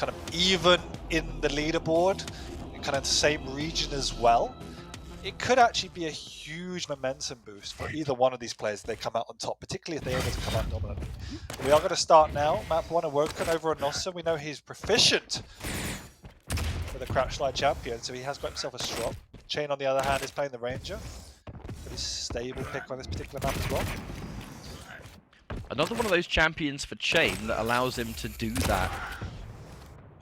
kind of even in the leaderboard, kind of the same region as well, it could actually be a huge momentum boost for either one of these players if they come out on top, particularly if they're able to come out dominantly. We are going to start now. Map 1 Awoken over on nosfa. We know he's proficient with a crouch slide champion, so he has got himself a strop. cha1n, on the other hand, is playing the Ranger. Pretty stable pick on this particular map as well. Another one of those champions for cha1n that allows him to do that.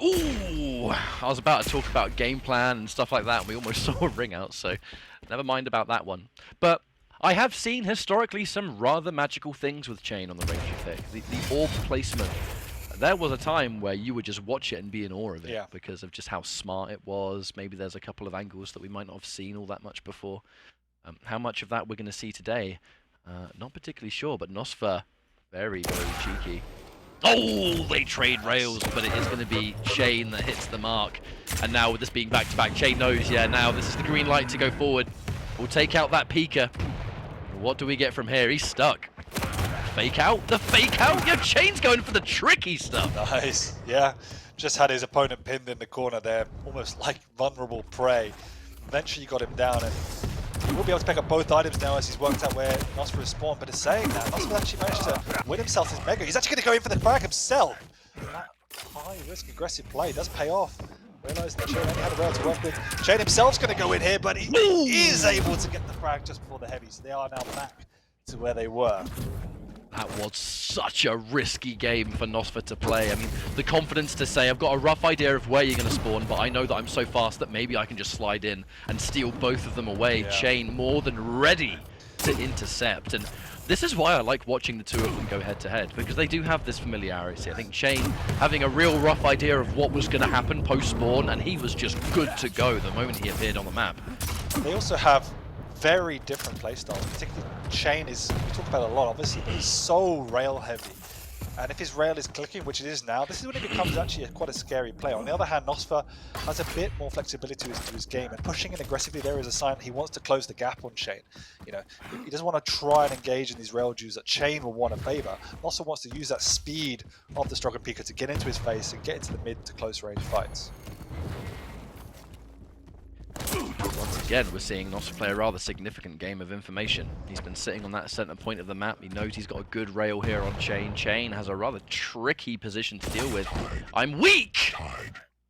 Ooh, I was about to talk about game plan and stuff like that, and we almost saw a ring out, so never mind about that one. But I have seen historically some rather magical things with cha1n on the Ranger pick. The orb placement. There was a time where you would just watch it and be in awe of it because of just how smart it was. Maybe there's a couple of angles that we might not have seen all that much before. How much of that we're going to see today? Not particularly sure, but nosfa, very, very cheeky. Oh, they trade rails, but it is going to be cha1n that hits the mark. And now with this being back-to-back, cha1n knows, yeah, now this is the green light to go forward. We'll take out that Pika. What do we get from here? He's stuck. Fake out, the fake out. Yeah, cha1n's going for the tricky stuff. Nice, yeah. Just had his opponent pinned in the corner there, almost like vulnerable prey. Eventually got him down, and he will be able to pick up both items now as he's worked out where nosfa is spawned. But in saying that, nosfa actually managed to win himself his Mega. He's actually going to go in for the frag himself. That high-risk, aggressive play does pay off. Realised that cha1n only had a rail to work with. cha1n himself's going to go in here, but he is able to get the frag just before the heavy. So they are now back to where they were. That was such a risky game for nosfa to play. I mean, the confidence to say, I've got a rough idea of where you're going to spawn, but I know that I'm so fast that maybe I can just slide in and steal both of them away. Yeah. cha1n more than ready to intercept. And this is why I like watching the two of them go head-to-head, because they do have this familiarity. I think cha1n having a real rough idea of what was going to happen post-spawn, and he was just good to go the moment he appeared on the map. They also have very different playstyles, particularly cha1n is, we talk about it a lot obviously, but he's so rail heavy. And if his rail is clicking, which it is now, this is when it becomes actually quite a scary play. On the other hand, nosfa has a bit more flexibility to his game, and pushing in aggressively there is a sign he wants to close the gap on cha1n. You know, he doesn't want to try and engage in these rail dues that cha1n will want to favour. nosfa wants to use that speed of the Struggle Pika to get into his face and get into the mid to close range fights. Once again, we're seeing nosfa play a rather significant game of information. He's been sitting on that center point of the map. He knows he's got a good rail here on cha1n. cha1n has a rather tricky position to deal with. I'm weak!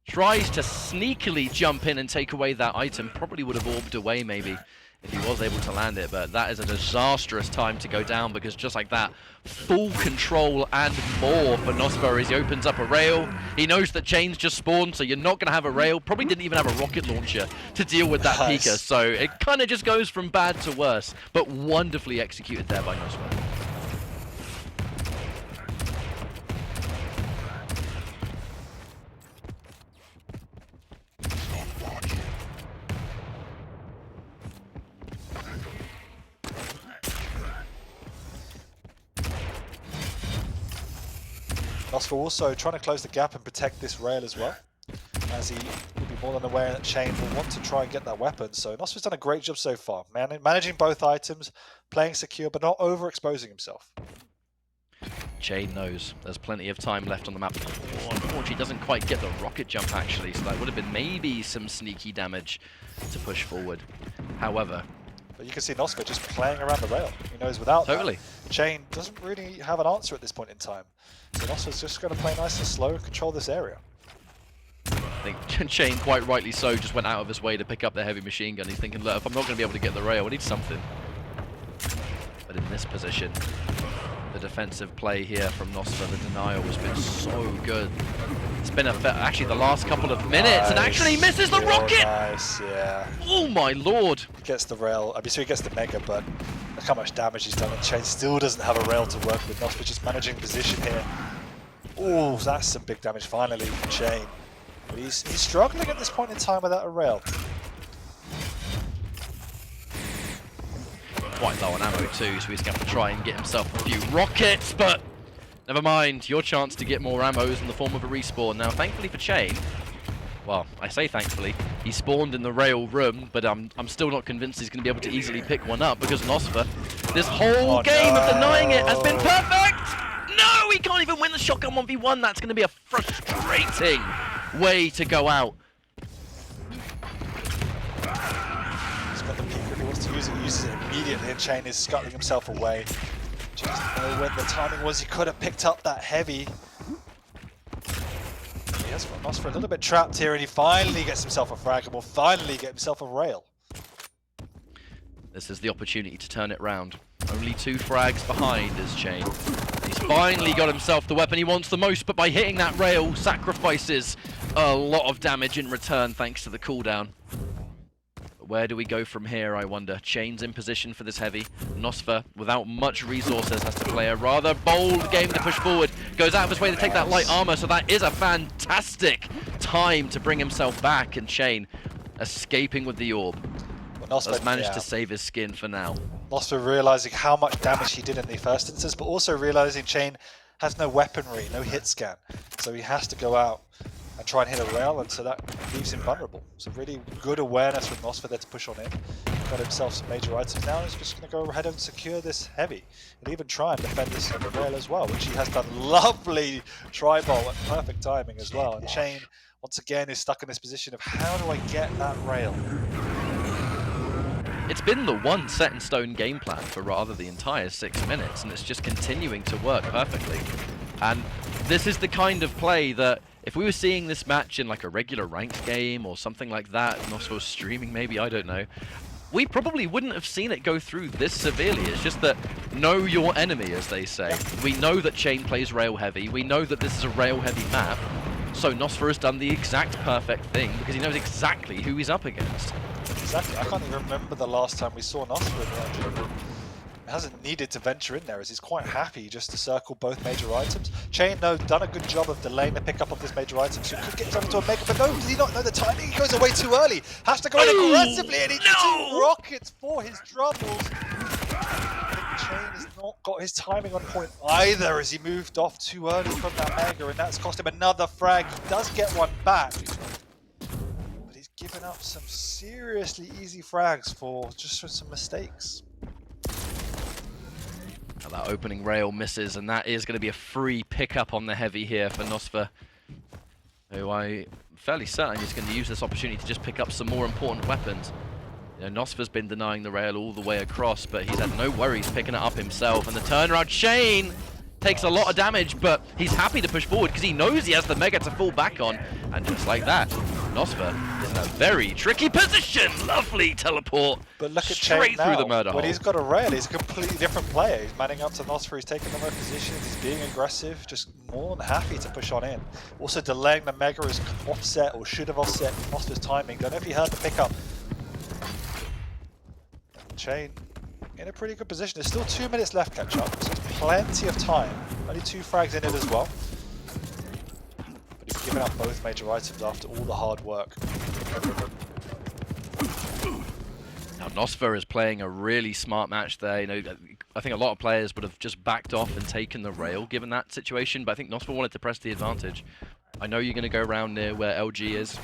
Tries to sneakily jump in and take away that item. Probably would have orbed away maybe if he was able to land it, but that is a disastrous time to go down, because just like that, full control and more for nosfa as he opens up a rail. He knows that cha1n's just spawned, so you're not going to have a rail. Probably didn't even have a rocket launcher to deal with that Pika, so it kind of just goes from bad to worse, but wonderfully executed there by nosfa. nosfa also trying to close the gap and protect this rail as well, as he will be more than aware that cha1n will want to try and get that weapon. So nosfa's done a great job so far, managing both items, playing secure, but not overexposing himself. cha1n knows there's plenty of time left on the map. Oh, unfortunately, he doesn't quite get the rocket jump actually, so that would have been maybe some sneaky damage to push forward. However, but you can see nosfa just playing around the rail. He knows without that, cha1n doesn't really have an answer at this point in time. So nosfa's just going to play nice and slow and control this area. I think cha1n, quite rightly so, just went out of his way to pick up the heavy machine gun. He's thinking, look, if I'm not going to be able to get the rail, I need something. But in this position, the defensive play here from nosfa, the denial has been so good. It's been actually the last couple of minutes, and actually misses the rocket! Nice, yeah. Oh my lord! He gets the rail, I mean, so he gets the Mega, but look how much damage he's done, and cha1n still doesn't have a rail to work with. nosfa just managing position here. Oh, that's some big damage finally from cha1n. But he's struggling at this point in time without a rail. Quite low on ammo too, so he's going to have to try and get himself a few rockets, but never mind, your chance to get more ammo is in the form of a respawn. Now, thankfully for cha1n, well, I say thankfully, he spawned in the rail room, but I'm still not convinced he's going to be able to easily pick one up, because nosfa, this whole game of denying it has been perfect! No, he can't even win the shotgun 1v1, that's going to be a frustrating frustrating way to go out. He's got the peak if he wants to use it, he uses it immediately, and cha1n is scuttling himself away. Just know when the timing was, he could have picked up that heavy. He has got nosfa a little bit trapped here, and he finally gets himself a frag, and will finally get himself a rail. This is the opportunity to turn it round. Only 2 frags behind is cha1n. He's finally got himself the weapon he wants the most, but by hitting that rail, sacrifices a lot of damage in return thanks to the cooldown. But where do we go from here, I wonder? cha1n's in position for this heavy. nosfa, without much resources, has to play a rather bold game to push forward. Goes out of his way to take that light armor, so that is a fantastic time to bring himself back, and cha1n escaping with the orb. Has managed to save his skin for now. nosfa realizing how much damage he did in the first instance, but also realizing cha1n has no weaponry, no hit scan. So he has to go out and try and hit a rail, and so that leaves him vulnerable. So really good awareness from nosfa there to push on in. Got himself some major items now, he's just going to go ahead and secure this heavy. And even try and defend this rail as well, which he has done. Lovely tri-bolt at perfect timing as well. And cha1n, once again, is stuck in this position of how do I get that rail? It's been the one set in stone game plan for rather the entire 6 minutes, and it's just continuing to work perfectly. And this is the kind of play that if we were seeing this match in like a regular ranked game or something like that, nosfa was streaming maybe, I don't know, we probably wouldn't have seen it go through this severely. It's just that know your enemy, as they say. We know that cha1n plays rail heavy, we know that this is a rail heavy map, so nosfa has done the exact perfect thing because he knows exactly who he's up against. Exactly, I can't even remember the last time we saw nosfa in the engine. He hasn't needed to venture in there, as he's quite happy just to circle both major items. cha1n, though, done a good job of delaying the pickup of this major item, so he could get himself into a mega, but no, does he not know the timing? He goes away too early, has to go in aggressively, and he needs 2 rockets for his troubles. cha1n has not got his timing on point either, as he moved off too early from that mega, and that's cost him another frag. He does get one back, but he's given up some seriously easy frags for some mistakes. That opening rail misses, and that is going to be a free pickup on the heavy here for nosfa, who I'm fairly certain is going to use this opportunity to just pick up some more important weapons. You know, nosfa's been denying the rail all the way across, but he's had no worries picking it up himself, and the turnaround cha1n takes a lot of damage, but he's happy to push forward because he knows he has the mega to fall back on, and just like that, nosfa is in a very tricky position. Lovely teleport. But look at straight cha1n through now. the murder hole. When he's got a rail, he's a completely different player. He's manning up to nosfa, he's taking the right positions, he's being aggressive, just more than happy to push on in. Also delaying the mega is offset, or should have offset nosfa's timing. Don't know if he heard the pickup. cha1n in a pretty good position. There's still 2 minutes left catch up, so there's plenty of time. Only 2 frags in it as well. But he's given up both major items after all the hard work. Now nosfa is playing a really smart match there. You know, I think a lot of players would have just backed off and taken the rail given that situation, but I think nosfa wanted to press the advantage. I know you're going to go around near where LG is.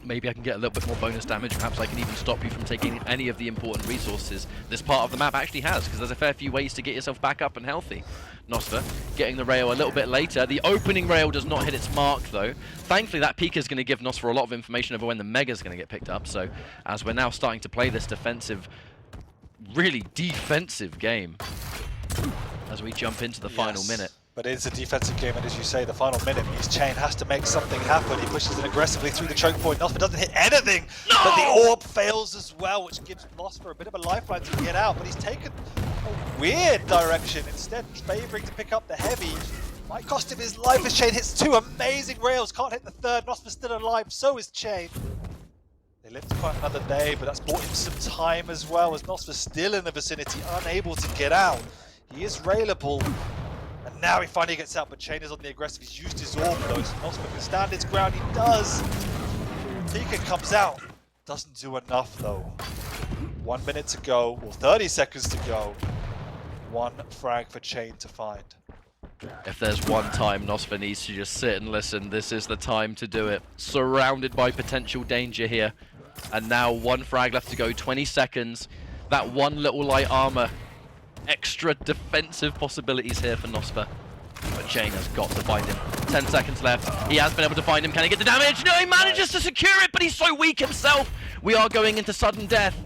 Maybe I can get a little bit more bonus damage. Perhaps I can even stop you from taking any of the important resources this part of the map actually has, because there's a fair few ways to get yourself back up and healthy. nosfa getting the rail a little bit later. The opening rail does not hit its mark though. Thankfully that peak is going to give nosfa a lot of information over when the mega is going to get picked up. So as we're now starting to play this defensive, really defensive game, as we jump into the final minute. But it's a defensive game, and as you say, the final minute means cha1n has to make something happen. He pushes it aggressively through the choke point. nosfa doesn't hit anything, but the orb fails as well, which gives nosfa a bit of a lifeline to get out. But he's taken a weird direction, instead favouring to pick up the heavy. Might cost him his life as cha1n hits 2 amazing rails. Can't hit the third. nosfa's still alive, so is cha1n. They live to fight another day, but that's bought him some time as well, as nosfa's still in the vicinity, unable to get out. He is railable. And now he finally gets out, but cha1n is on the aggressive. He's used his orb though, so nosfa can stand his ground. He does. Beacon comes out. Doesn't do enough though. 1 minute to go, or 30 seconds to go. 1 frag for cha1n to find. If there's one time nosfa needs to just sit and listen, this is the time to do it. Surrounded by potential danger here. And now 1 frag left to go, 20 seconds. That 1 little light armor. Extra defensive possibilities here for nosfa. But cha1n has got to find him. 10 seconds left. He has been able to find him. Can he get the damage? No, he manages to secure it, but he's so weak himself. We are going into sudden death.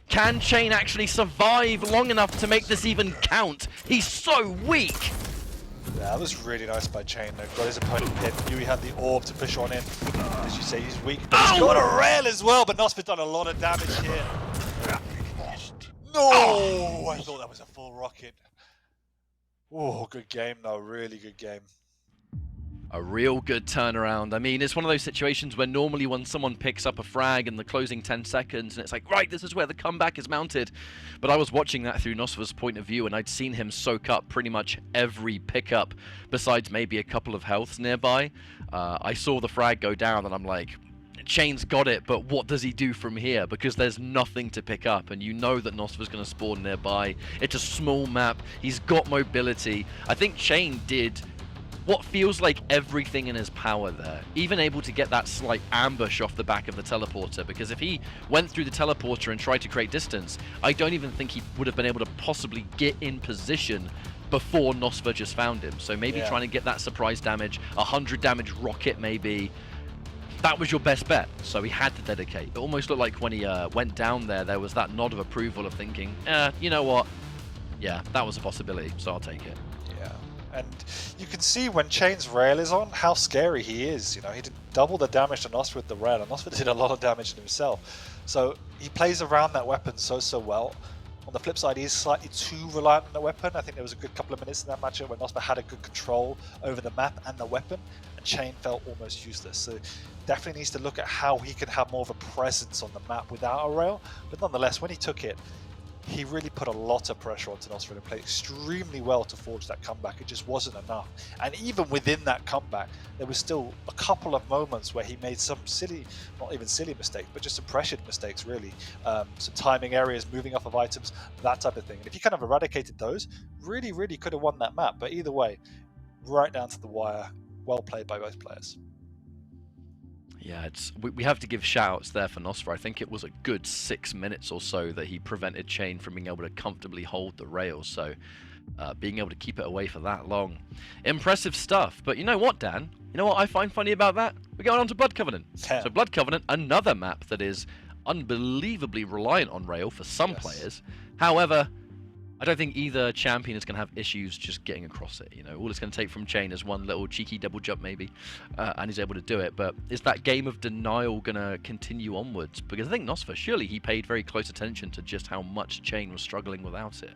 Can cha1n actually survive long enough to make this even count? He's so weak. Yeah, that was really nice by cha1n. Got his opponent hit. Knew he had the orb to push on in. As you say, he's weak. But he's got a rail as well. But nosfa's done a lot of damage here. No! I thought that was a full rocket. Oh, good game though. Really good game. A real good turnaround. I mean, it's one of those situations where normally when someone picks up a frag in the closing 10 seconds and it's like, right, this is where the comeback is mounted. But I was watching that through nosfa's point of view and I'd seen him soak up pretty much every pickup besides maybe a couple of healths nearby. I saw the frag go down and I'm like, cha1n's got it, but what does he do from here? Because there's nothing to pick up, and you know that nosfa's going to spawn nearby. It's a small map. He's got mobility. I think cha1n did what feels like everything in his power there. Even able to get that slight ambush off the back of the teleporter, because if he went through the teleporter and tried to create distance, I don't even think he would have been able to possibly get in position before nosfa just found him. So maybe trying to get that surprise damage, 100 damage rocket maybe. That was your best bet, so he had to dedicate. It almost looked like when he went down there was that nod of approval of thinking, you know what? Yeah, that was a possibility, so I'll take it. Yeah, and you can see when cha1n's rail is on, how scary he is. You know, he did double the damage to nosfa with the rail, and nosfa did a lot of damage to himself. So he plays around that weapon so well. On the flip side, he is slightly too reliant on the weapon. I think there was a good couple of minutes in that matchup where nosfa had a good control over the map and the weapon, and cha1n felt almost useless. So definitely needs to look at how he can have more of a presence on the map without a rail. But nonetheless, when he took it, he really put a lot of pressure onto nosfa and played extremely well to forge that comeback. It just wasn't enough. And even within that comeback, there was still a couple of moments where he made some silly, not even silly mistakes, but just some pressured mistakes really. Some timing areas, moving off of items, that type of thing. And if he kind of eradicated those, really could have won that map. But either way, right down to the wire, well played by both players. Yeah, we have to give shout-outs there for nosfa. I think it was a good 6 minutes or so that he prevented cha1n from being able to comfortably hold the rails, so being able to keep it away for that long. Impressive stuff, but you know what, Dan? You know what I find funny about that? We're going on to Blood Covenant. Yeah. So Blood Covenant, another map that is unbelievably reliant on rail for some players. However, I don't think either champion is going to have issues just getting across it. You know, all it's going to take from cha1n is one little cheeky double jump maybe, and he's able to do it. But is that game of denial going to continue onwards? Because I think nosfa, surely he paid very close attention to just how much cha1n was struggling without it.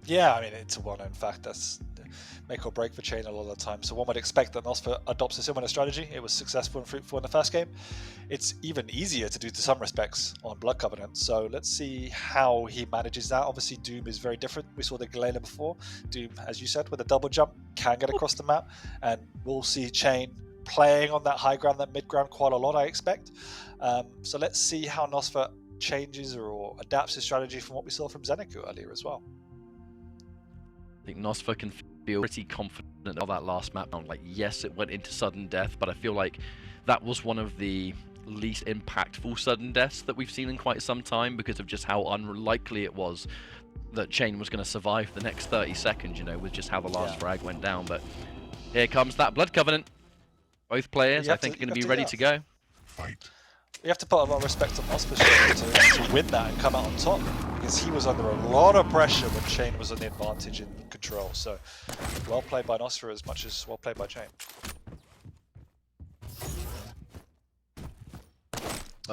Yeah, I mean, it's a well-known fact. That's make or break for cha1n a lot of the time. So one would expect that nosfa adopts a similar strategy. It was successful and fruitful in the first game. It's even easier to do to some respects on Blood Covenant. So let's see how he manages that. Obviously, Doom is very different. We saw the Galena before. Doom, as you said, with a double jump, can get across the map. And we'll see cha1n playing on that high ground, that mid ground quite a lot, I expect. So let's see how nosfa changes or adapts his strategy from what we saw from Zeniku earlier as well. I think nosfa can feel pretty confident of that last map round. Like, yes, it went into sudden death, but I feel like that was one of the least impactful sudden deaths that we've seen in quite some time because of just how unlikely it was that cha1n was going to survive the next 30 seconds, you know, with just how the last frag went down. But here comes that Blood Covenant. Both players, I think, are going to be ready to go. Fight. You have to put a lot of respect on nosfa's to win that and come out on top, because he was under a lot of pressure when cha1n was on the advantage in control. So well played by nosfa as much as well played by cha1n.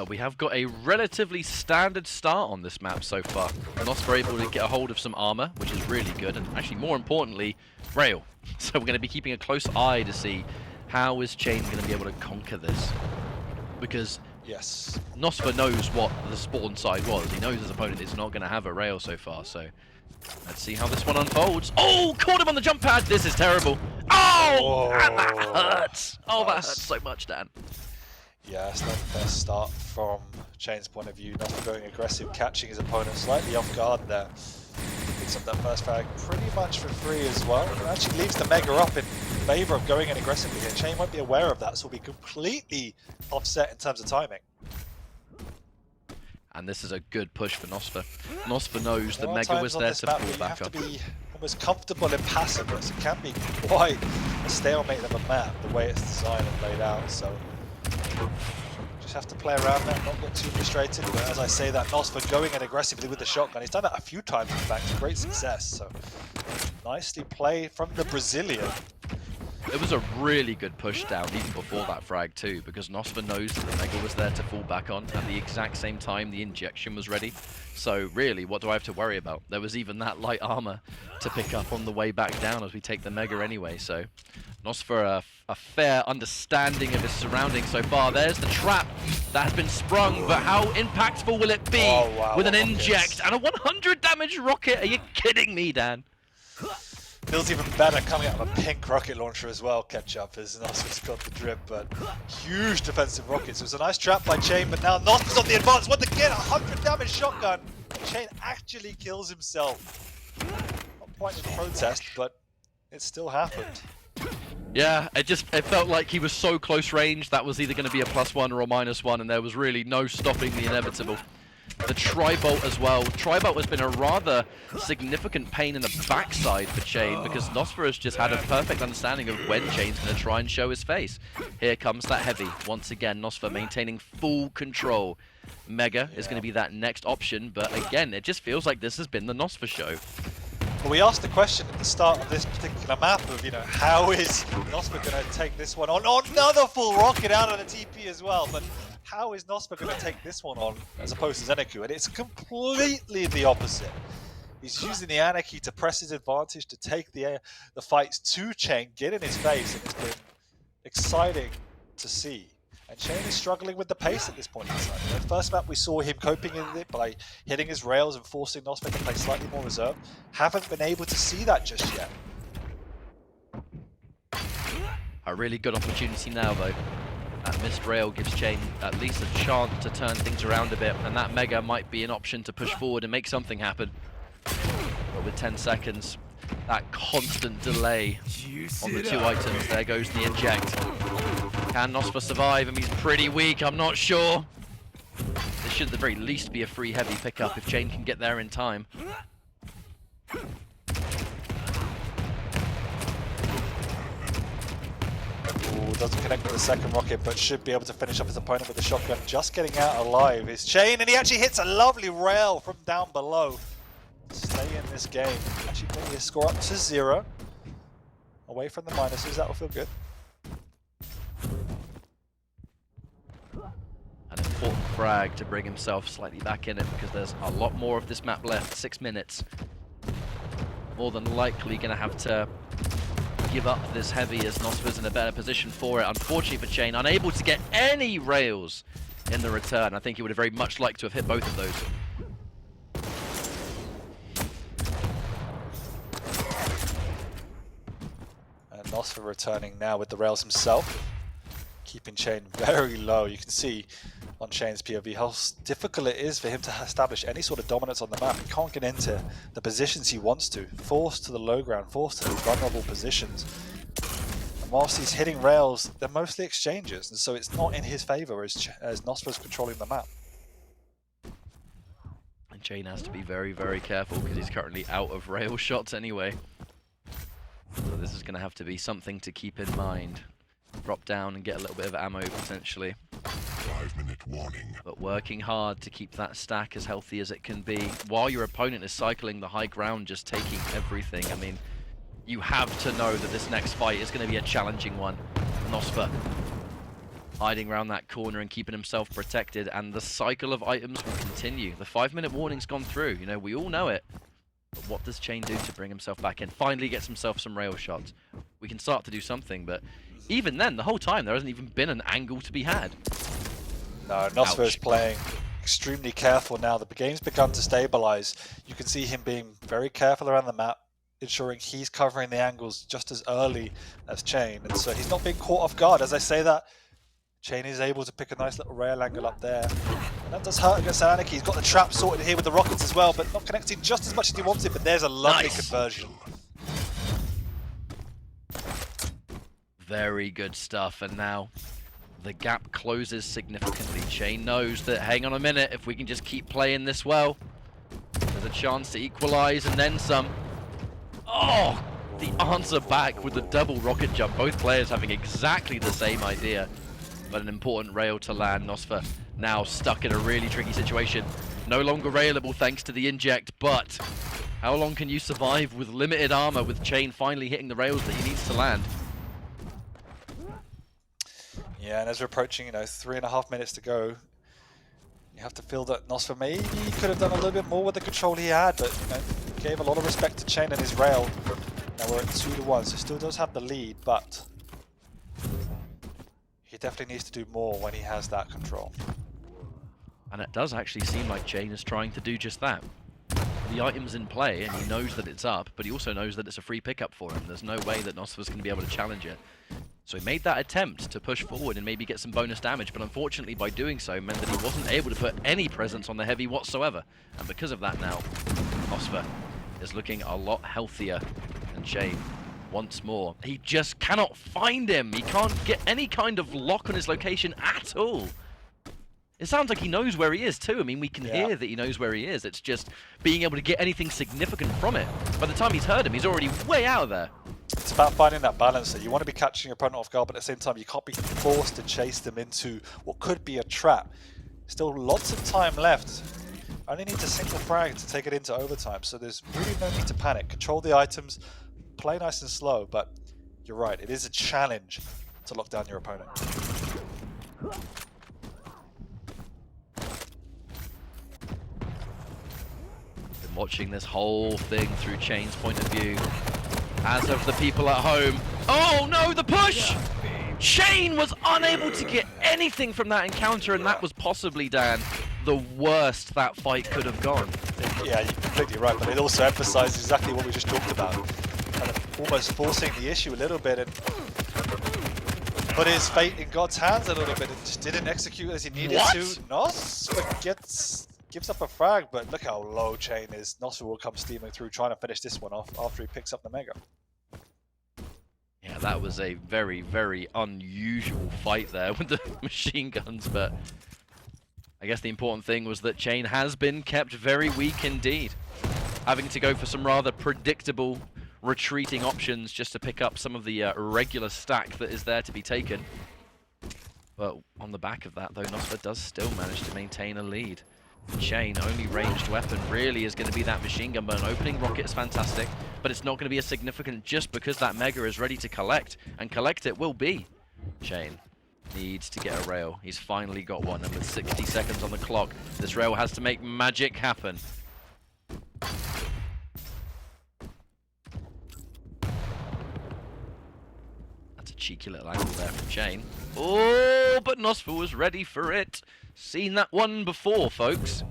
We have got a relatively standard start on this map so far. nosfa able to get a hold of some armor, which is really good, and actually more importantly, rail. So we're going to be keeping a close eye to see how is cha1n going to be able to conquer this. Because nosfa knows what the spawn side was. He knows his opponent is not going to have a rail so far, so let's see how this one unfolds. Oh, caught him on the jump pad. This is terrible. Oh, and that hurts. Oh, that hurts so much, Dan. Yeah, it's not the best start from cha1n's point of view. nosfa going aggressive, catching his opponent slightly off guard there. Picks up that first frag pretty much for free as well. It actually leaves the Mega up in favour of going in aggressively here. cha1n won't be aware of that, so will be completely offset in terms of timing. And this is a good push for nosfa. nosfa knows the Mega was there to pull back up. You have to be almost comfortable in passiveness. It can be quite a stalemate of a map, the way it's designed and laid out. So just have to play around that, not get too frustrated. But as I say that, nosfa going in aggressively with the shotgun. He's done that a few times, in fact, to great success. So nicely played from the Brazilian. It was a really good push down even before that frag too, because nosfa knows that the Mega was there to fall back on at the exact same time the injection was ready. So really, what do I have to worry about? There was even that light armor to pick up on the way back down as we take the Mega anyway. So nosfa a fair understanding of his surroundings so far. There's the trap that has been sprung, but how impactful will it be with an inject and a 100 damage rocket? Are you kidding me, Dan? Feels even better coming out of a pink rocket launcher as well, Ketchup, as nosfa's got the drip, but huge defensive rockets. It was a nice trap by cha1n, but now nosfa's on the advance. Once again, 100 damage shotgun. cha1n actually kills himself. Not quite in protest, but it still happened. Yeah, it felt like he was so close range that was either going to be a +1 or a -1, and there was really no stopping the inevitable. The tri-bolt as well. Tri-bolt has been a rather significant pain in the backside for cha1n because nosfa has just had a perfect understanding of when cha1n's going to try and show his face. Here comes that heavy. Once again, nosfa maintaining full control. Mega is going to be that next option, but again, it just feels like this has been the nosfa show. Well, we asked the question at the start of this particular map of, how is nosfa going to take this one on? Oh, another full rocket out of the TP as well, but how is nosfa going to take this one on as opposed to Zeneku? And it's completely the opposite. He's using the Anarchy to press his advantage, to take the fights to cha1n, get in his face, and it's been exciting to see. And cha1n is struggling with the pace at this point in time. The first map we saw him coping with it by hitting his rails and forcing nosfa to play slightly more reserved. Haven't been able to see that just yet. A really good opportunity now though. That missed rail gives cha1n at least a chance to turn things around a bit, and that Mega might be an option to push forward and make something happen. But with 10 seconds, that constant delay on the 2 items, there goes the inject. Can nosfa survive? I mean, he's pretty weak, I'm not sure. This should at the very least be a free heavy pickup if cha1n can get there in time. Ooh, doesn't connect with the second rocket, but should be able to finish up his opponent with the shotgun. Just getting out alive is cha1n, and he actually hits a lovely rail from down below. Stay in this game. Actually bring his score up to 0. Away from the minuses, that will feel good. An important frag to bring himself slightly back in it because there's a lot more of this map left. 6 minutes. More than likely going to have to give up this heavy as nosfa's in a better position for it. Unfortunately for cha1n, unable to get any rails in the return. I think he would have very much liked to have hit both of those. And nosfa returning now with the rails himself, keeping cha1n very low. You can see on cha1n's POV how difficult it is for him to establish any sort of dominance on the map. He can't get into the positions he wants to, forced to the low ground, forced to the vulnerable positions. And whilst he's hitting rails, they're mostly exchanges, and so it's not in his favor as nosfa's controlling the map. And cha1n has to be very, very careful because he's currently out of rail shots anyway. So this is going to have to be something to keep in mind. Drop down and get a little bit of ammo potentially. 5-minute warning. But working hard to keep that stack as healthy as it can be while your opponent is cycling the high ground, just taking everything. I mean, you have to know that this next fight is going to be a challenging one. nosfa hiding around that corner and keeping himself protected, and the cycle of items will continue. The 5-minute warning's gone through, we all know it. But what does cha1n do to bring himself back in? Finally gets himself some rail shots. We can start to do something, but even then, the whole time, there hasn't even been an angle to be had. No, nosfa is playing extremely careful now. The game's begun to stabilize. You can see him being very careful around the map, ensuring he's covering the angles just as early as cha1n. And so he's not being caught off guard. As I say that, cha1n is able to pick a nice little rail angle up there. And that does hurt against Anarchy. He's got the trap sorted here with the rockets as well, but not connecting just as much as he wanted. But there's a lovely conversion. Very good stuff, and now the gap closes significantly. cha1n knows that, hang on a minute, if we can just keep playing this well, there's a chance to equalize and then some. Oh, the answer back with the double rocket jump. Both players having exactly the same idea, but an important rail to land. nosfa now stuck in a really tricky situation. No longer railable thanks to the inject, but how long can you survive with limited armor with cha1n finally hitting the rails that he needs to land? Yeah, and as we're approaching, 3.5 minutes to go, you have to feel that nosfa maybe could have done a little bit more with the control he had, but gave a lot of respect to cha1n and his rail. Now we're at 2-1, so still does have the lead, but he definitely needs to do more when he has that control. And it does actually seem like cha1n is trying to do just that. The item's in play, and he knows that it's up, but he also knows that it's a free pickup for him. There's no way that nosfa's going to be able to challenge it. So he made that attempt to push forward and maybe get some bonus damage, but unfortunately by doing so meant that he wasn't able to put any presence on the heavy whatsoever. And because of that now, nosfa is looking a lot healthier than cha1n once more. He just cannot find him. He can't get any kind of lock on his location at all. It sounds like he knows where he is too. I mean, we can hear that he knows where he is. It's just being able to get anything significant from it. By the time he's heard him, he's already way out of there. It's about finding that balance that you want to be catching your opponent off guard, but at the same time you can't be forced to chase them into what could be a trap. Still lots of time left. Only need a single frag to take it into overtime, so there's really no need to panic. Control the items, play nice and slow, but you're right, it is a challenge to lock down your opponent. Been watching this whole thing through cha1n's point of view. As of the people at home. Oh no, the push! cha1n was unable to get anything from that encounter, and that was possibly, Dan, the worst that fight could have gone. Yeah, you're completely right, but it also emphasizes exactly what we just talked about. Kind of almost forcing the issue a little bit and put his fate in God's hands a little bit and just didn't execute as he needed to. nosfa gives up a frag, but look how low cha1n is. nosfa will come steaming through, trying to finish this one off after he picks up the Mega. Yeah, that was a very, very unusual fight there with the machine guns, but I guess the important thing was that cha1n has been kept very weak indeed, having to go for some rather predictable retreating options just to pick up some of the regular stack that is there to be taken. But on the back of that, though, nosfa does still manage to maintain a lead. cha1n, only ranged weapon really is going to be that machine gun, but an opening rocket is fantastic, but it's not going to be as significant just because that Mega is ready to collect, and collect it will be. cha1n needs to get a rail. He's finally got one, and with 60 seconds on the clock, this rail has to make magic happen. That's a cheeky little angle there from cha1n. Oh, but nosfa was ready for it. Seen that one before, folks.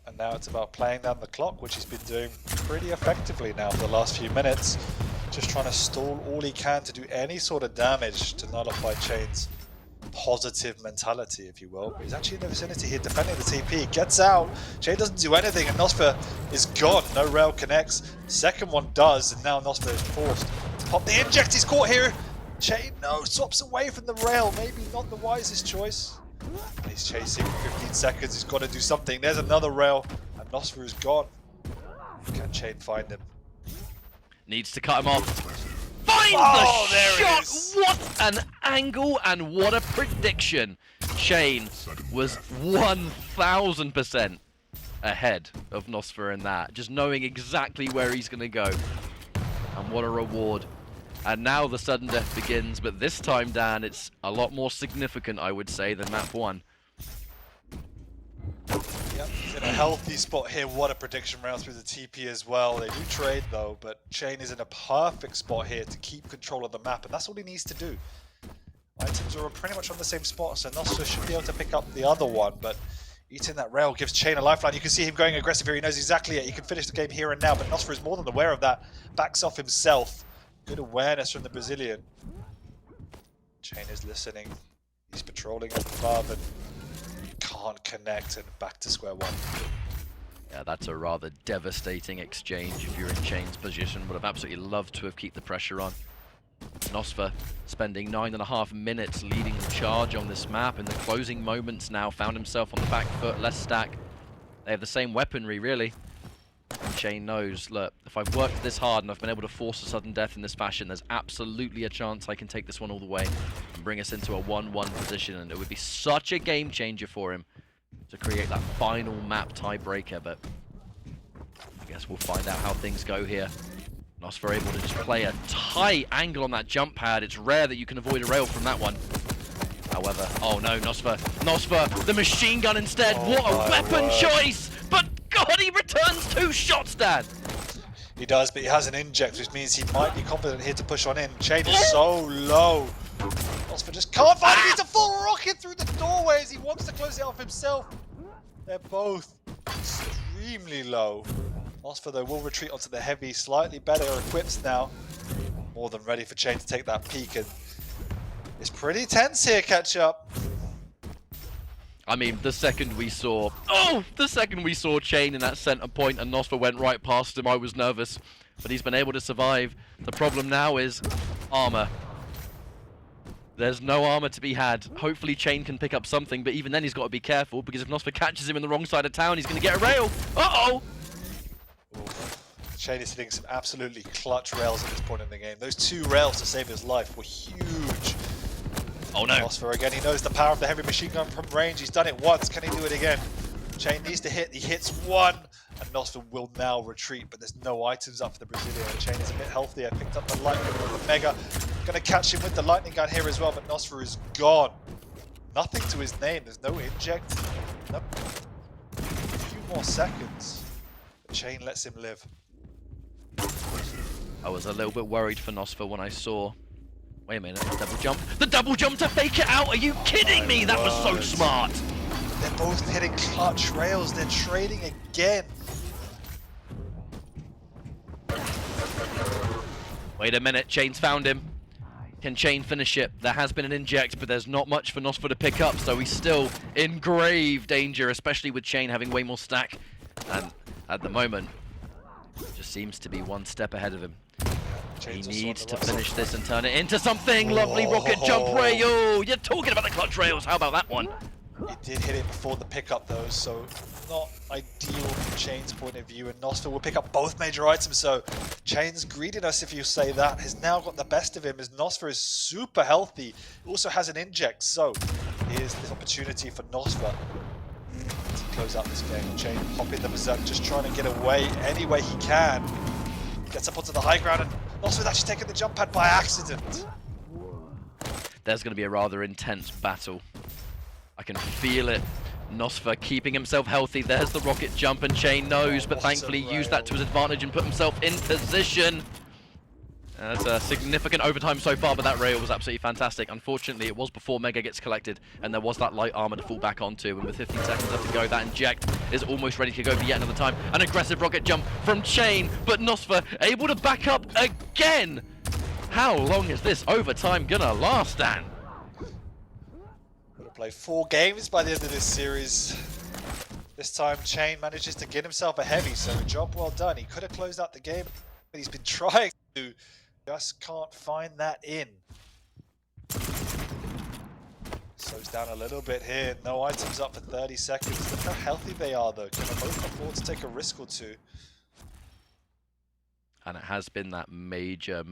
And now it's about playing down the clock, which he's been doing pretty effectively now for the last few minutes. Just trying to stall all he can to do any sort of damage to nullify cha1n's positive mentality, if you will. He's actually in the vicinity here defending the TP. Gets out. cha1n doesn't do anything, and nosfa is gone. No rail connects. Second one does, and now nosfa is forced to pop the inject. He's caught here. cha1n, no, swaps away from the rail. Maybe not the wisest choice. And he's chasing 15 seconds, he's got to do something. There's another rail, and nosfa is gone. Can cha1n find him? Needs to cut him off. Finds the shot! What an angle and what a prediction. cha1n was 1000% ahead of nosfa in that. Just knowing exactly where he's going to go. And what a reward. And now the sudden death begins, but this time, Dan, it's a lot more significant, I would say, than map 1. Yep, he's in a healthy spot here. What a prediction round through the TP as well. They do trade though, but cha1n is in a perfect spot here to keep control of the map, and that's all he needs to do. Items are pretty much on the same spot, so nosfa should be able to pick up the other one, but eating that rail gives cha1n a lifeline. You can see him going aggressive here. He knows exactly it. He can finish the game here and now, but nosfa is more than aware of that. Backs off himself. Good awareness from the Brazilian. cha1n is listening. He's patrolling up above and can't connect, and back to square one. Yeah, that's a rather devastating exchange if you're in cha1n's position. Would have absolutely loved to have kept the pressure on. nosfa spending 9.5 minutes leading the charge on this map. In the closing moments now, found himself on the back foot, less stack. They have the same weaponry, really. And cha1n knows, look, if I've worked this hard and I've been able to force a sudden death in this fashion, there's absolutely a chance I can take this one all the way and bring us into a 1-1 position, and it would be such a game changer for him to create that final map tiebreaker, but I guess we'll find out how things go here. nosfa able to just play a tight angle on that jump pad. It's rare that you can avoid a rail from that one. However, oh no, nosfa, the machine gun instead. Oh, what a weapon word. choice! But God, he returns 2 shots, Dad. He does, but he has an inject, which means he might be confident here to push on in. cha1n is so low. nosfa just can't find him. He's a full rocket through the doorway as he wants to close it off himself. They're both extremely low. nosfa, though, will retreat onto the heavy, slightly better equipped now. More than ready for cha1n to take that peek, and it's pretty tense here, catch up. I mean, the second we saw cha1n in that center point and nosfa went right past him, I was nervous. But he's been able to survive. The problem now is armor. There's no armor to be had. Hopefully cha1n can pick up something, but even then he's got to be careful, because if nosfa catches him in the wrong side of town, he's going to get a rail. Uh-oh! cha1n is hitting some absolutely clutch rails at this point in the game. Those 2 rails to save his life were huge. Oh no. nosfa again, he knows the power of the heavy machine gun from range. He's done it once, can he do it again? cha1n needs to hit, he hits 1, and nosfa will now retreat, but there's no items up for the Brazilian. cha1n is a bit healthier, picked up the lightning with the Mega. Gonna catch him with the lightning gun here as well, but nosfa is gone. Nothing to his name, there's no inject. Nope. A few more seconds, but cha1n lets him live. I was a little bit worried for nosfa when I saw... Wait a minute, the double jump. The double jump to fake it out! Are you kidding me? That was so smart! They're both hitting clutch rails, they're trading again. Wait a minute, cha1n's found him. Can cha1n finish it? There has been an inject, but there's not much for nosfa to pick up, so he's still in grave danger, especially with cha1n having way more stack. And at the moment, just seems to be one step ahead of him. He needs to finish this and turn it into something. Lovely rocket jump rail. You're talking about the clutch rails. How about that one? He did hit it before the pickup though, so not ideal from cha1n's point of view, and nosfa will pick up both major items, so cha1n's greediness, if you say that, has now got the best of him as nosfa is super healthy. He also has an inject, so here's the opportunity for nosfa to close out this game. cha1n popping the berserk, just trying to get away any way he can. Gets up onto the high ground, and nosfa's actually taking the jump pad by accident. There's going to be a rather intense battle. I can feel it. nosfa keeping himself healthy. There's the rocket jump, and cha1n knows, but thankfully used that to his advantage and put himself in position. That's a significant overtime so far, but that rail was absolutely fantastic. Unfortunately, it was before Mega gets collected, and there was that light armor to fall back onto, and with 15 seconds left to go, that inject is almost ready to go for yet another time. An aggressive rocket jump from cha1n, but nosfa able to back up again. How long is this overtime gonna last, Dan? Gonna play 4 games by the end of this series. This time cha1n manages to get himself a heavy, so job well done. He could have closed out the game, but he's been trying to. Just can't find that in. Slows down a little bit here. No items up for 30 seconds. Look how healthy they are though. Can they both afford to take a risk or two? And it has been that major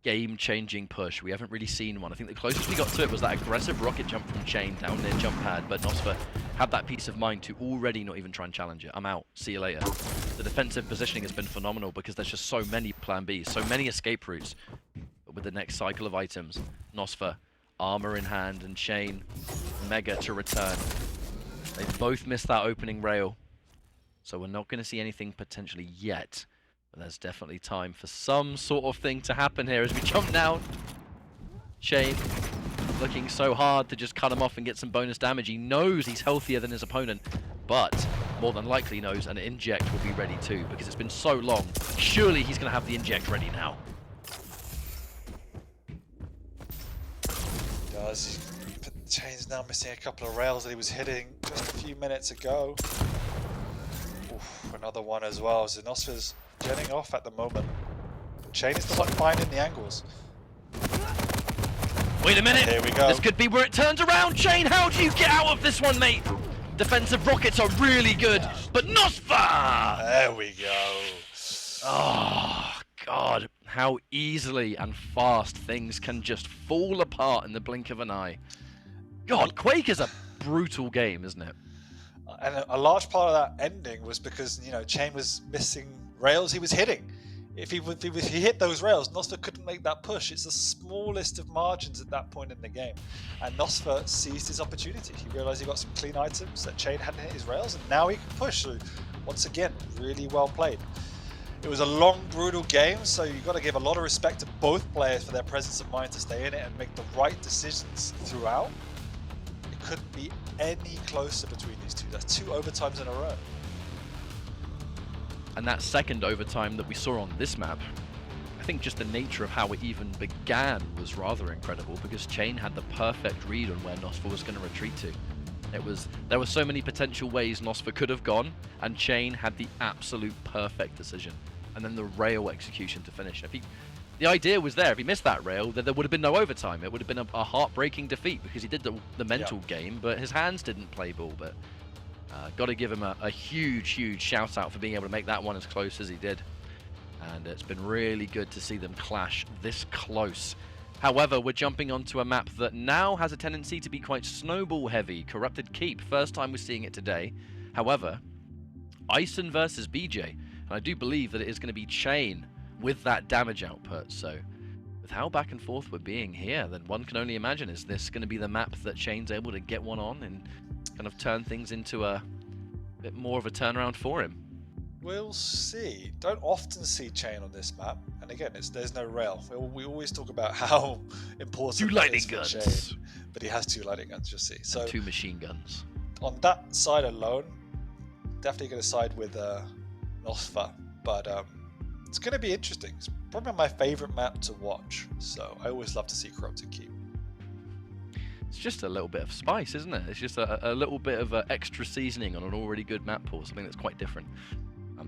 game-changing push. We haven't really seen one. I think the closest we got to it was that aggressive rocket jump from cha1n down near jump pad, but nosfa had that peace of mind to already not even try and challenge it. I'm out. See you later. The defensive positioning has been phenomenal because there's just so many plan Bs, so many escape routes. But with the next cycle of items, nosfa, armor in hand, and cha1n, Mega to return. They both missed that opening rail, so we're not going to see anything potentially yet. There's definitely time for some sort of thing to happen here as we jump down. cha1n looking so hard to just cut him off and get some bonus damage. He knows he's healthier than his opponent, but more than likely knows an inject will be ready too, because it's been so long. Surely he's going to have the inject ready now. He does. cha1n's now missing a couple of rails that he was hitting just a few minutes ago. Oof, another one as well. So nosfa's getting off at the moment. cha1n is still not finding the angles. Wait a minute! Here we go. This could be where it turns around. cha1n, how do you get out of this one, mate? defensive rockets are really good, but nosfa! There we go. Oh, God. How easily and fast things can just fall apart in the blink of an eye. God, Quake is a brutal game, isn't it? And a large part of that ending was because, you know, cha1n was missing rails he was hitting. If he hit those rails, nosfa couldn't make that push. It's the smallest of margins at that point in the game. And nosfa seized his opportunity. He realized he got some clean items that cha1n hadn't hit his rails, and now he can push. So, once again, really well played. It was a long, brutal game, so you've got to give a lot of respect to both players for their presence of mind to stay in it and make the right decisions throughout. It couldn't be any closer between these two. That's 2 overtimes in a row. And that second overtime that we saw on this map, I think just the nature of how it even began was rather incredible, because cha1n had the perfect read on where nosfa was going to retreat to. There were so many potential ways nosfa could have gone, and cha1n had the absolute perfect decision. And then the rail execution to finish. The idea was there. If he missed that rail, then there would have been no overtime. It would have been a heartbreaking defeat, because he did the mental game, but his hands didn't play ball. But got to give him a huge, huge shout out for being able to make that one as close as he did. And it's been really good to see them clash this close. However, we're jumping onto a map that now has a tendency to be quite snowball heavy. Corrupted Keep, first time we're seeing it today. However, cha1n versus BJ, and I do believe that it is going to be cha1n with that damage output. So with how back and forth we're being here, then one can only imagine, is this going to be the map that cha1n's able to get one on and kind of turn things into a bit more of a turnaround for him? We'll see. Don't often see cha1n on this map, and again, there's no rail. We always talk about how important 2 lightning guns, cha1n, but he has 2 lightning guns. You'll see. So 2 machine guns. On that side alone, definitely going to side with nosfa, but it's going to be interesting. It's probably my favorite map to watch. So I always love to see Corrupted Keep. It's just a little bit of spice, isn't it? It's just a little bit of extra seasoning on an already good map pool, something that's quite different.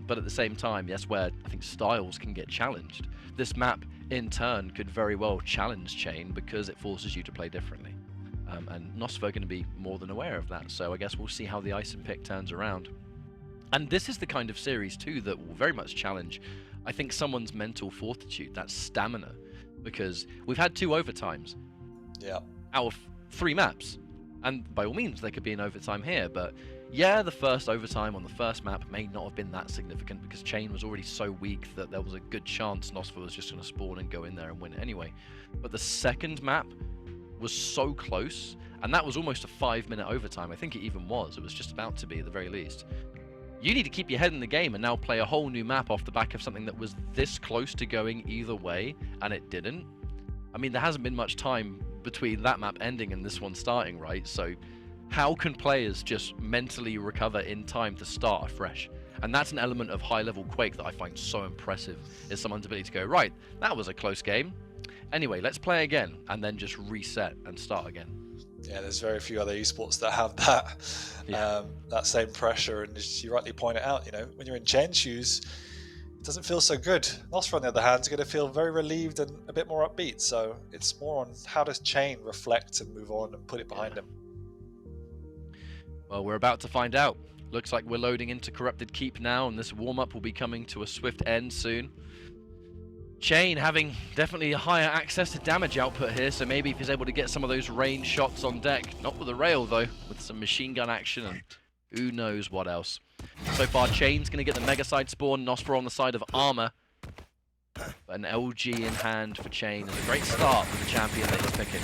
But at the same time, that's where I think styles can get challenged. This map, in turn, could very well challenge cha1n because it forces you to play differently. And nosfa are going to be more than aware of that, so I guess we'll see how the Ison pick turns around. And this is the kind of series, too, that will very much challenge, I think, someone's mental fortitude, that stamina. Because we've had 2 overtimes. Yeah. Out of 3 maps, and by all means there could be an overtime here, but yeah, the first overtime on the first map may not have been that significant because cha1n was already so weak that there was a good chance nosfa was just going to spawn and go in there and win it anyway. But the second map was so close, and that was almost a 5-minute overtime. I think it even was. It was just about to be, at the very least. You need to keep your head in the game and now play a whole new map off the back of something that was this close to going either way, and it didn't. I mean, there hasn't been much time between that map ending and this one starting, right? So how can players just mentally recover in time to start afresh? And that's an element of high-level Quake that I find so impressive, is someone's ability to go, right, that was a close game. Anyway, let's play again, and then just reset and start again. Yeah, there's very few other esports that have that that same pressure, and as you rightly point it out, you know, when you're in cha1n's shoes, it doesn't feel so good. nosfa, on the other hand, is going to feel very relieved and a bit more upbeat, so it's more on how does cha1n reflect and move on and put it behind him. Well, we're about to find out. Looks like we're loading into Corrupted Keep now, and this warm-up will be coming to a swift end soon. cha1n having definitely a higher access to damage output here, so maybe if he's able to get some of those range shots on deck, not with a rail though, with some machine gun action and who knows what else. So far, cha1n's going to get the mega side spawn, nosfa on the side of armor. But an LG in hand for cha1n, and a great start for the champion that he's picking.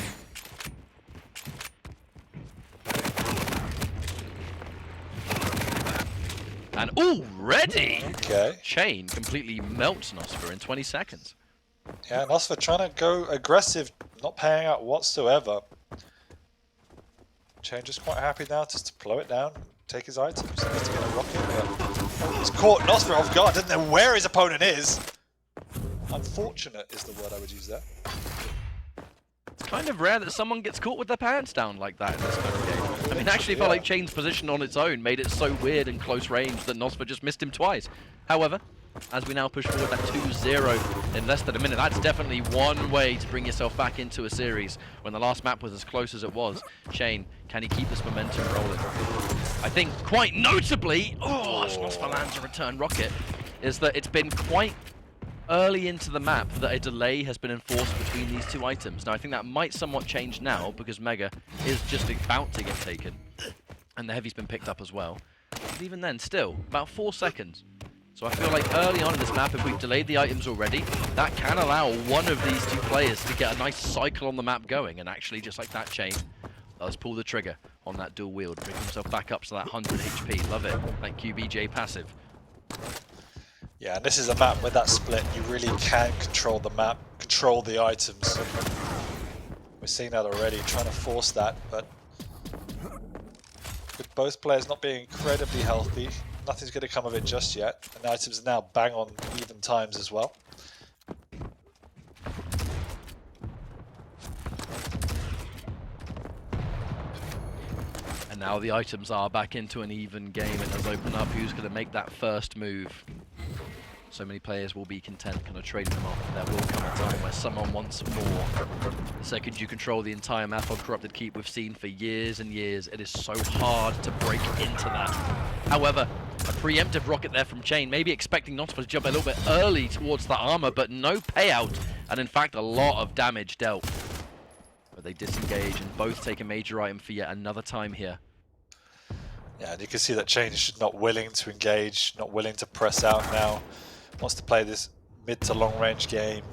And already, cha1n completely melts nosfa in 20 seconds. Yeah, nosfa trying to go aggressive, not paying out whatsoever. cha1n just quite happy now just to blow it down, take his items. He needs to get a rocket, but he's caught nosfa off guard, doesn't know where his opponent is. Unfortunate is the word I would use there. It's kind of rare that someone gets caught with their pants down like that in this kind of game. I mean, actually, felt like cha1n's position on its own made it so weird and close range that nosfa just missed him twice. However, as we now push forward that 2-0 in less than a minute. That's definitely one way to bring yourself back into a series when the last map was as close as it was. cha1n, can he keep this momentum rolling? I think quite notably, as nosfa lands a return rocket, is that it's been quite early into the map that a delay has been enforced between these two items. Now I think that might somewhat change now because Mega is just about to get taken and the heavy's been picked up as well. But even then, still, about 4 seconds. So I feel like early on in this map, if we've delayed the items already, that can allow one of these two players to get a nice cycle on the map going, and actually, just like that, cha1n does pull the trigger on that dual wield, bring himself back up to that 100 HP. Love it, like QBJ passive. Yeah, and this is a map with that split, you really can control the map, control the items. We're seeing that already, trying to force that, but with both players not being incredibly healthy, nothing's going to come of it just yet. And the items are now bang on even times as well. And now the items are back into an even game. It does open up who's going to make that first move. So many players will be content kind of trading them off. There will come a time where someone wants more. The second you control the entire map on Corrupted Keep, we've seen for years and years, it is so hard to break into that. However, a preemptive rocket there from cha1n, maybe expecting nosfa to jump a little bit early towards the armor, but no payout, and in fact a lot of damage dealt. But they disengage and both take a major item for yet another time here. Yeah, and you can see that cha1n is just not willing to engage, not willing to press out now. Wants to play this mid to long range game.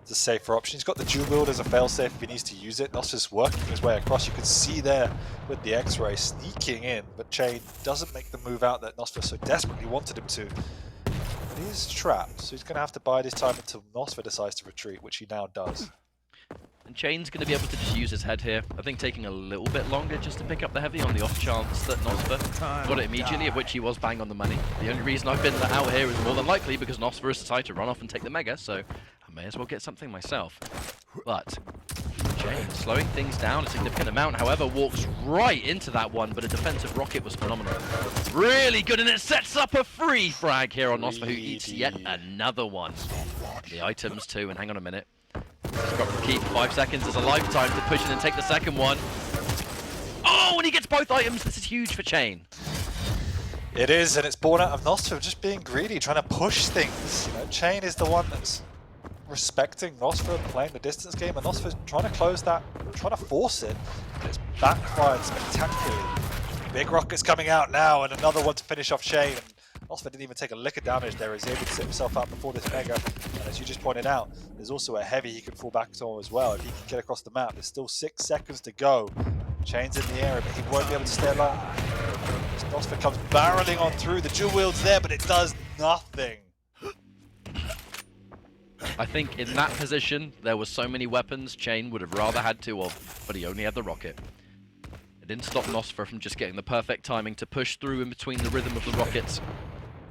It's a safer option. He's got the dual wield as a failsafe if he needs to use it. nosfa's working his way across. You can see there with the X-ray sneaking in, but cha1n doesn't make the move out that nosfa so desperately wanted him to. He's trapped, so he's going to have to bide his time until nosfa decides to retreat, which he now does. And cha1n's going to be able to just use his head here. I think taking a little bit longer just to pick up the heavy on the off chance that nosfa got it immediately, of which he was bang on the money. The only reason I've been out here is more than likely because nosfa has decided to run off and take the mega, so I may as well get something myself. But cha1n slowing things down a significant amount, however, walks right into that one, but a defensive rocket was phenomenal. Really good, and it sets up a free frag here on nosfa, who eats yet another one. The items too, and hang on a minute. He's got to keep 5 seconds as a lifetime to push in and take the second one. Oh, and he gets both items. This is huge for cha1n. It is, and it's born out of nosfa just being greedy, trying to push things. You know, cha1n is the one that's respecting nosfa and playing the distance game, and nosfa's trying to close that, trying to force it. And it's backfired spectacularly. Big rockets coming out now, and another one to finish off cha1n. And nosfa didn't even take a lick of damage there. He's able to set himself up before this mega. And as you just pointed out, there's also a heavy he can fall back on as well if he can get across the map. There's still 6 seconds to go. cha1n's in the area, but he won't be able to stay along. As nosfa comes barreling on through. The dual wield's there, but it does nothing. I think in that position, there were so many weapons cha1n would have rather had 2 of, but he only had the rocket. It didn't stop nosfa from just getting the perfect timing to push through in between the rhythm of the rockets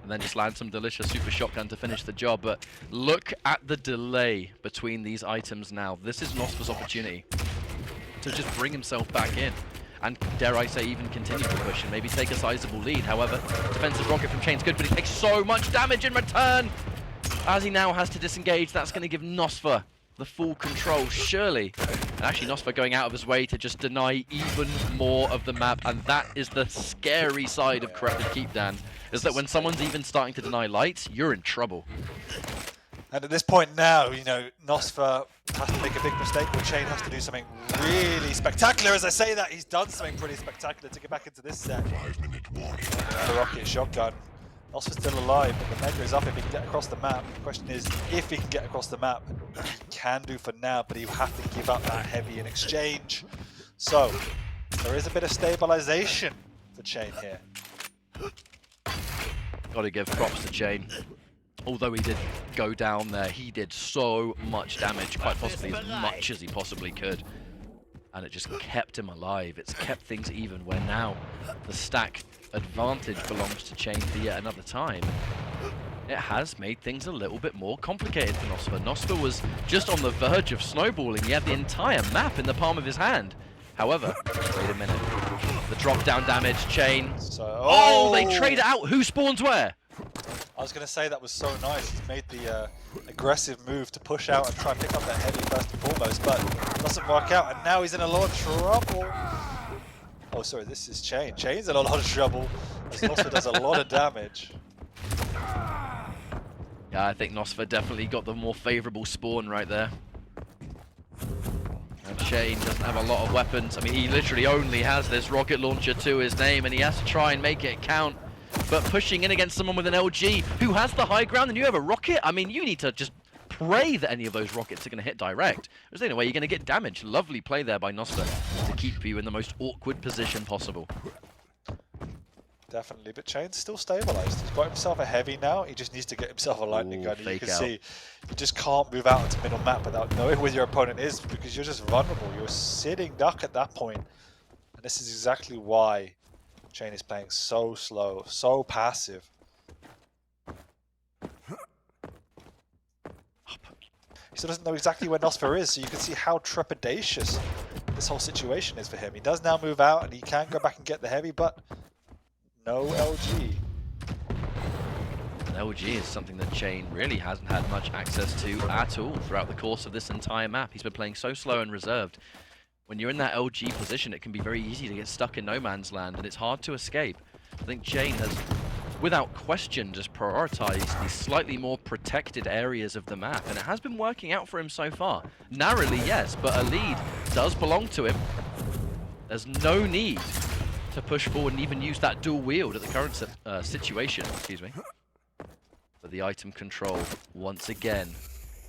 and then just land some delicious super shotgun to finish the job. But look at the delay between these items now. This is nosfa's opportunity to just bring himself back in and, dare I say, even continue to push and maybe take a sizable lead. However, defensive rocket from cha1n's good, but he takes so much damage in return. As he now has to disengage, that's going to give nosfa the full control, surely. And actually, nosfa going out of his way to just deny even more of the map, and that is the scary side of Corrupted Keep, Dan, is that when someone's even starting to deny lights, you're in trouble. And at this point now, you know, nosfa has to make a big mistake, or cha1n has to do something really spectacular. As I say that, he's done something pretty spectacular to get back into this set. 5-minute warning. The rocket shotgun. nosfa's still alive, but the mega is up if he can get across the map. The question is if he can get across the map. He can do for now, but he'll have to give up that heavy in exchange. So, there is a bit of stabilization for cha1n here. Gotta give props to cha1n. Although he did go down there, he did so much damage, quite possibly as much as he possibly could. And it just kept him alive. It's kept things even, where now the stack advantage belongs to cha1n for yet another time. It has made things a little bit more complicated for nosfa. nosfa was just on the verge of snowballing. He had the entire map in the palm of his hand. However, wait a minute. The drop down damage, cha1n. So, Oh, they trade it out. Who spawns where? I was going to say that was so nice. He's made the aggressive move to push out and try and pick up that heavy first and foremost, but it doesn't work out, and now he's in a lot of trouble. Oh, sorry, this is cha1n. cha1n's in a lot of trouble, as nosfa does a lot of damage. Yeah, I think nosfa definitely got the more favourable spawn right there. And cha1n doesn't have a lot of weapons. I mean, he literally only has this rocket launcher to his name, and he has to try and make it count. But pushing in against someone with an LG who has the high ground and you have a rocket, I mean, you need to just pray that any of those rockets are going to hit direct. There's no way you're going to get damaged. Lovely play there by nosfa to keep you in the most awkward position possible. Definitely, but cha1n's still stabilized. He's got himself a heavy now. He just needs to get himself a lightning gun. You can see you just can't move out into middle map without knowing where your opponent is because you're just vulnerable. You're sitting duck at that point. And this is exactly why cha1n is playing so slow, so passive. He still doesn't know exactly where nosfa is, so you can see how trepidatious this whole situation is for him. He does now move out and he can go back and get the heavy, but no LG. An LG is something that cha1n really hasn't had much access to at all throughout the course of this entire map. He's been playing so slow and reserved. When you're in that LG position, it can be very easy to get stuck in no man's land, and it's hard to escape. I think cha1n has, without question, just prioritized these slightly more protected areas of the map, and it has been working out for him so far. Narrowly, yes, but a lead does belong to him. There's no need to push forward and even use that dual wield at the current situation, excuse me. But the item control, once again,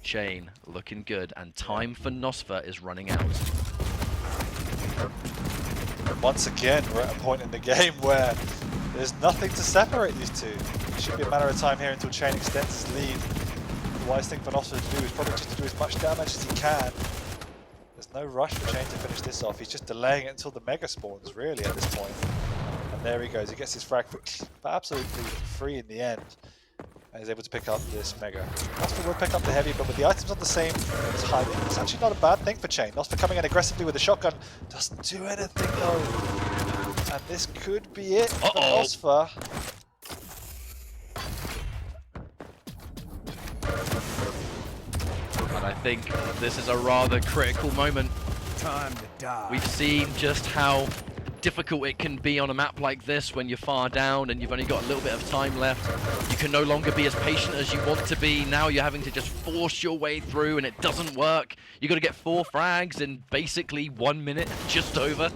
cha1n looking good, and time for nosfa is running out. Once again, we're at a point in the game where there's nothing to separate these two. It should be a matter of time here until cha1n extends his lead. The wise thing for nosfa to do is probably just to do as much damage as he can. There's no rush for cha1n to finish this off. He's just delaying it until the mega spawns, really, at this point. And there he goes. He gets his frag for absolutely free in the end. And he's able to pick up this mega. nosfa will pick up the heavy, but with the items on the same timing, it's actually not a bad thing for cha1n. nosfa coming in aggressively with a shotgun doesn't do anything though. And this could be it for nosfa. And I think this is a rather critical moment. Time to die. We've seen just how difficult it can be on a map like this when you're far down and you've only got a little bit of time left. You can no longer be as patient as you want to be. Now you're having to just force your way through and it doesn't work. You got to get 4 frags in basically 1 minute, just over.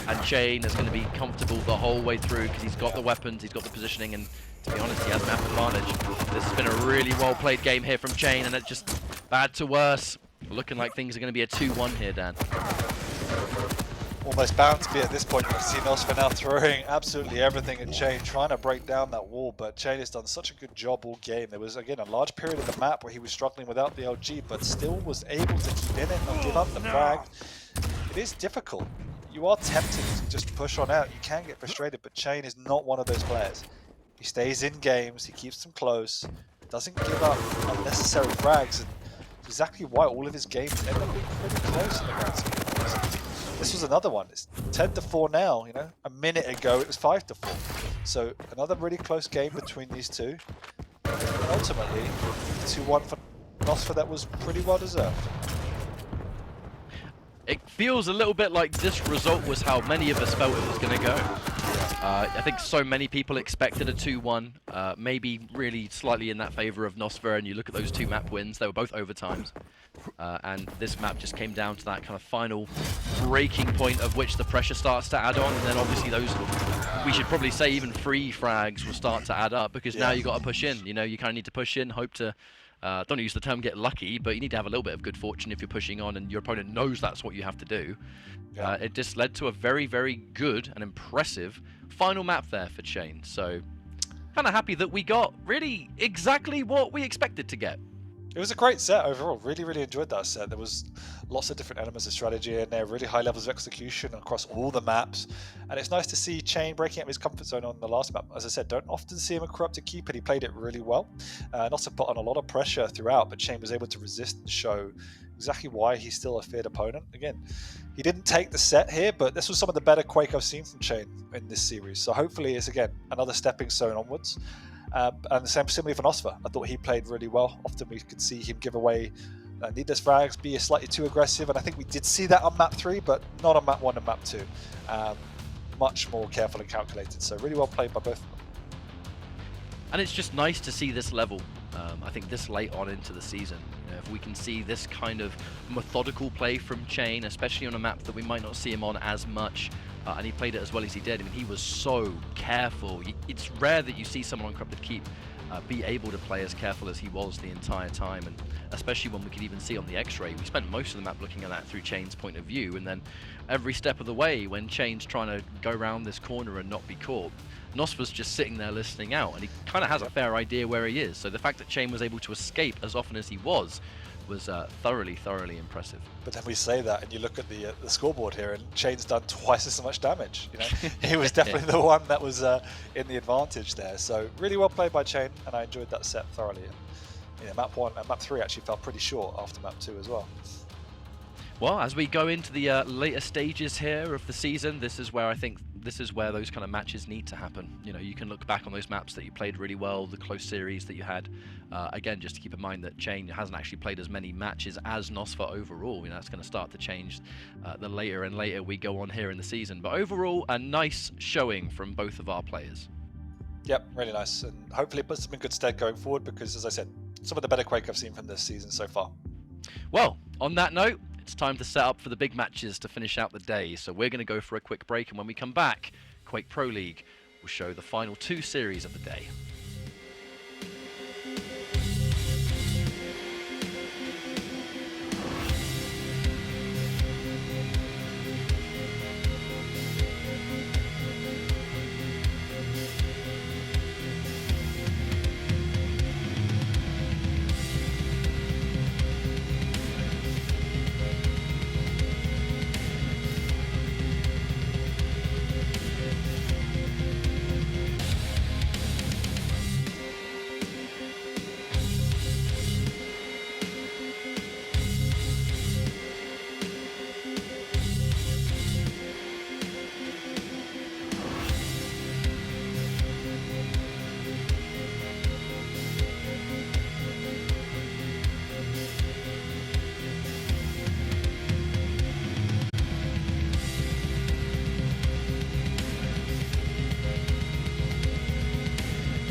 And cha1n is going to be comfortable the whole way through because he's got the weapons, he's got the positioning, and to be honest, he has map advantage. This has been a really well played game here from cha1n, and it's just bad to worse. Looking like things are going to be a 2-1 here, Dan. Almost bound to be at this point. You can see nosfa now throwing absolutely everything at cha1n, trying to break down that wall, but cha1n has done such a good job all game. There was, again, a large period of the map where he was struggling without the LG, but still was able to keep in it and give up the frag. It is difficult. You are tempted to just push on out. You can get frustrated, but cha1n is not one of those players. He stays in games, he keeps them close, doesn't give up unnecessary frags, and exactly why all of his games end up being pretty close in the grand scheme of things. This was another one. It's 10-4 now, you know. A minute ago it was 5-4. So another really close game between these two. And ultimately, 2-1 for nosfa that was pretty well deserved. It feels a little bit like this result was how many of us felt it was going to go. I think so many people expected a 2-1, maybe really slightly in that favor of nosfa, and you look at those 2 map wins, they were both overtimes. And this map just came down to that kind of final breaking point of which the pressure starts to add on, and then obviously those, we should probably say even free frags will start to add up, because now you got to push in, you know, you kind of need to push in, hope to, don't use the term get lucky, but you need to have a little bit of good fortune if you're pushing on and your opponent knows that's what you have to do. It just led to a very, very good and impressive final map there for cha1n, so kind of happy that we got really exactly what we expected to get. It was a great set overall. Really, really enjoyed that set. There was lots of different elements of strategy in there, really high levels of execution across all the maps. And it's nice to see cha1n breaking out of his comfort zone on the last map. As I said, don't often see him a corrupted keep, but he played it really well. Not to put on a lot of pressure throughout, but cha1n was able to resist and show exactly why he's still a feared opponent. Again, he didn't take the set here, but this was some of the better Quake I've seen from cha1n in this series. So hopefully it's, again, another stepping stone onwards. And the same similarly for nosfa. I thought he played really well. Often we could see him give away needless frags, be slightly too aggressive, and I think we did see that on map 3, but not on map 1 and map 2. Much more careful and calculated, so really well played by both of them. And it's just nice to see this level. I think this late on into the season, if we can see this kind of methodical play from cha1n, especially on a map that we might not see him on as much, and he played it as well as he did. I mean, he was so careful. It's rare that you see someone on Corrupted Keep be able to play as careful as he was the entire time, and especially when we could even see on the X-ray, we spent most of the map looking at that through cha1n's point of view, and then every step of the way when cha1n's trying to go around this corner and not be caught, nosfa's just sitting there listening out, and he kind of has a fair idea where he is. So the fact that cha1n was able to escape as often as he was thoroughly impressive. But then we say that, and you look at the scoreboard here, and cha1n's done twice as much damage. He was definitely the one that was in the advantage there. So really well played by cha1n, and I enjoyed that set thoroughly. And, map 1 and map 3 actually felt pretty short after map 2 as well. Well, as we go into the later stages here of the season, this is where those kind of matches need to happen. You can look back on those maps that you played really well, the close series that you had. Again, just to keep in mind that cha1n hasn't actually played as many matches as nosfa overall. That's going to start to change the later and later we go on here in the season. But overall, a nice showing from both of our players. Yep, really nice, and hopefully it puts them in good stead going forward, because, as I said, some of the better Quake I've seen from this season so far. Well, on that note, it's time to set up for the big matches to finish out the day. So we're going to go for a quick break, and when we come back, Quake Pro League will show the final 2 series of the day.